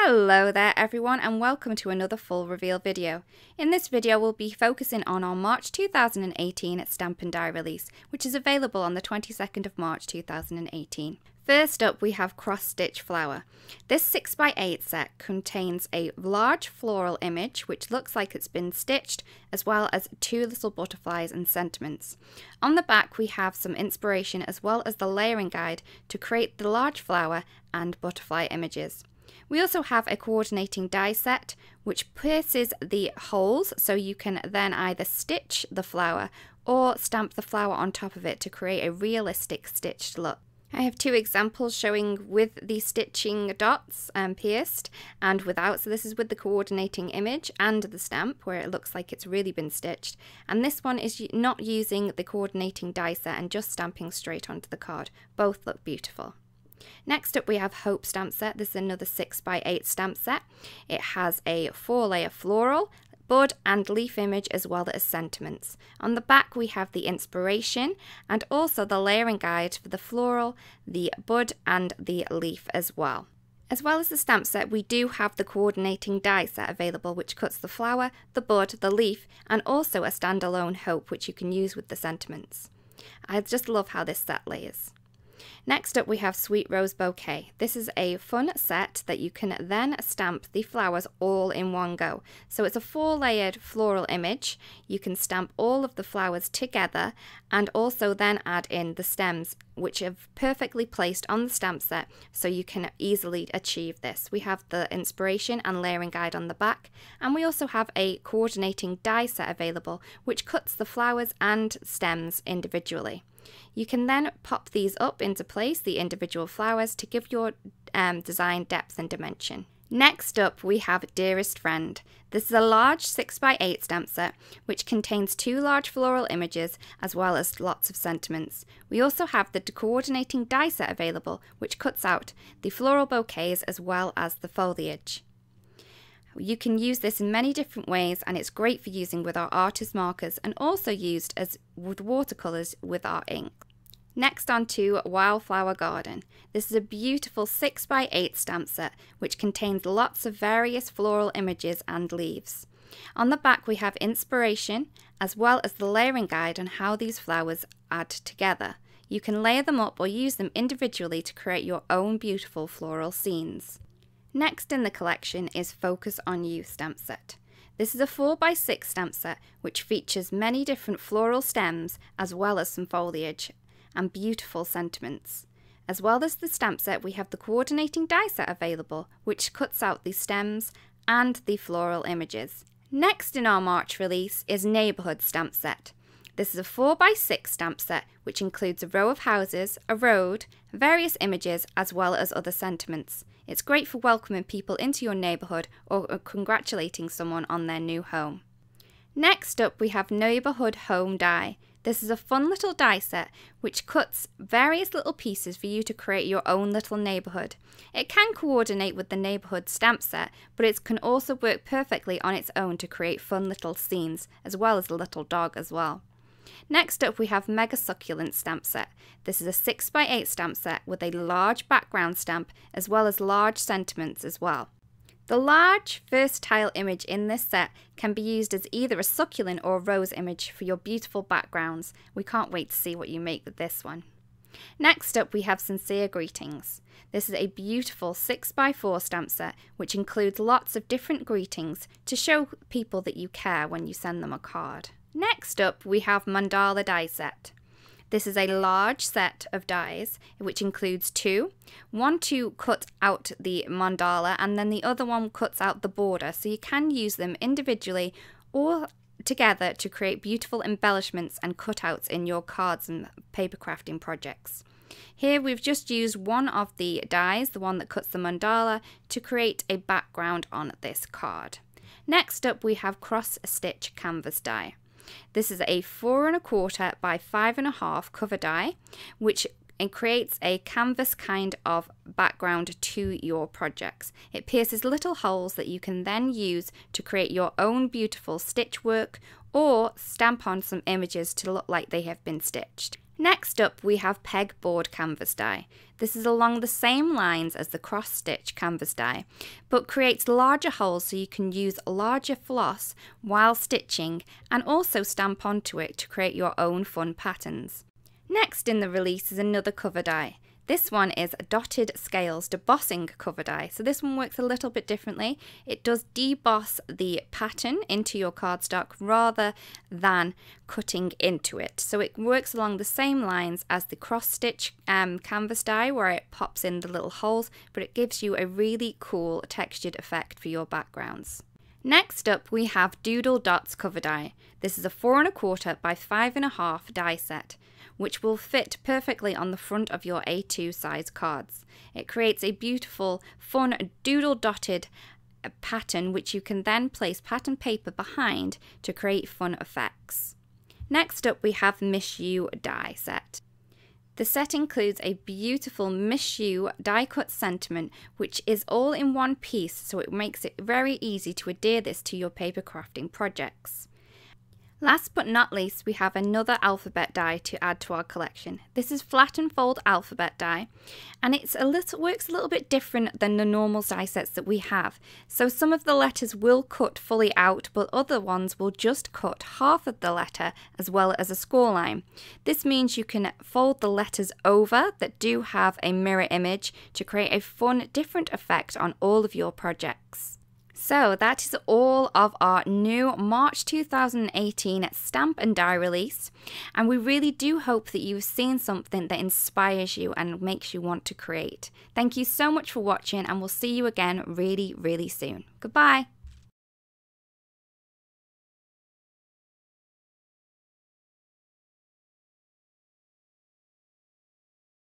Hello there everyone, and welcome to another full reveal video. In this video we'll be focusing on our March 2018 Stamp and Die release, which is available on the 22nd of March 2018. First up we have Cross Stitch Flower. This 6x8 set contains a large floral image which looks like it's been stitched, as well as two little butterflies and sentiments. On the back we have some inspiration as well as the layering guide to create the large flower and butterfly images. We also have a coordinating die set which pierces the holes, so you can then either stitch the flower or stamp the flower on top of it to create a realistic stitched look. I have two examples showing with the stitching dots pierced and without, so this is with the coordinating image and the stamp where it looks like it's really been stitched, and this one is not using the coordinating die set and just stamping straight onto the card. Both look beautiful. Next up we have Hope stamp set. This is another 6x8 stamp set. It has a 4-layer floral, bud and leaf image as well as sentiments. On the back we have the inspiration and also the layering guide for the floral, the bud and the leaf as well. As well as the stamp set, we do have the coordinating die set available, which cuts the flower, the bud, the leaf, and also a standalone hope which you can use with the sentiments. I just love how this set lays. Next up we have Sweet Rose Bouquet. This is a fun set that you can then stamp the flowers all in one go. So it's a 4-layered floral image. You can stamp all of the flowers together and also then add in the stems, which are perfectly placed on the stamp set, so you can easily achieve this. We have the inspiration and layering guide on the back, and we also have a coordinating die set available which cuts the flowers and stems individually. You can then pop these up into place, the individual flowers, to give your design depth and dimension. Next up we have Dearest Friend. This is a large 6x8 stamp set which contains two large floral images as well as lots of sentiments. We also have the coordinating die set available which cuts out the floral bouquets as well as the foliage. You can use this in many different ways, and it's great for using with our artist markers and also used as with watercolours with our ink. Next on to Wildflower Garden. This is a beautiful 6x8 stamp set which contains lots of various floral images and leaves. On the back we have inspiration as well as the layering guide on how these flowers add together. You can layer them up or use them individually to create your own beautiful floral scenes. Next in the collection is Focus on You stamp set. This is a 4x6 stamp set which features many different floral stems as well as some foliage and beautiful sentiments. As well as the stamp set, we have the coordinating die set available which cuts out the stems and the floral images. Next in our March release is Neighbourhood stamp set. This is a 4x6 stamp set which includes a row of houses, a road, various images as well as other sentiments. It's great for welcoming people into your neighbourhood or congratulating someone on their new home. Next up we have Neighbourhood Home Die. This is a fun little die set which cuts various little pieces for you to create your own little neighbourhood. It can coordinate with the neighbourhood stamp set, but it can also work perfectly on its own to create fun little scenes, as well as a little dog as well. Next up we have Mega Succulent stamp set. This is a 6x8 stamp set with a large background stamp as well as large sentiments as well. The large versatile image in this set can be used as either a succulent or a rose image for your beautiful backgrounds. We can't wait to see what you make with this one. Next up we have Sincere Greetings. This is a beautiful 6x4 stamp set which includes lots of different greetings to show people that you care when you send them a card. Next up we have Manadala Die set. This is a large set of dies which includes two. One to cut out the mandala and then the other one cuts out the border, so you can use them individually or together to create beautiful embellishments and cutouts in your cards and paper crafting projects. Here we've just used one of the dies, the one that cuts the mandala, to create a background on this card. Next up we have Cross Stitch Canvas Die. This is a 4 1/4 by 5 1/2 cover die which creates a canvas kind of background to your projects. It pierces little holes that you can then use to create your own beautiful stitch work or stamp on some images to look like they have been stitched. Next up, we have Pegboard canvas die. This is along the same lines as the cross stitch canvas die, but creates larger holes so you can use larger floss while stitching and also stamp onto it to create your own fun patterns. Next in the release is another cover die. This one is Dotted Scales Debossing cover die. So this one works a little bit differently. It does deboss the pattern into your cardstock rather than cutting into it. So it works along the same lines as the cross stitch canvas die, where it pops in the little holes, but it gives you a really cool textured effect for your backgrounds. Next up, we have Doodle Dots cover die. This is a 4 1/4 by 5 1/2 die set, which will fit perfectly on the front of your A2 size cards. It creates a beautiful, fun, doodle dotted pattern which you can then place pattern paper behind to create fun effects. Next up, we have Miss You die set. The set includes a beautiful Miss You die cut sentiment, which is all in one piece, so it makes it very easy to adhere this to your paper crafting projects. Last but not least, we have another alphabet die to add to our collection. This is Flat and Fold alphabet die, and works a little bit different than the normal die sets that we have. So some of the letters will cut fully out, but other ones will just cut half of the letter as well as a score line. This means you can fold the letters over that do have a mirror image to create a fun, different effect on all of your projects. So that is all of our new March 2018 stamp and die release, and we really do hope that you've seen something that inspires you and makes you want to create. Thank you so much for watching, and we'll see you again really, really soon. Goodbye.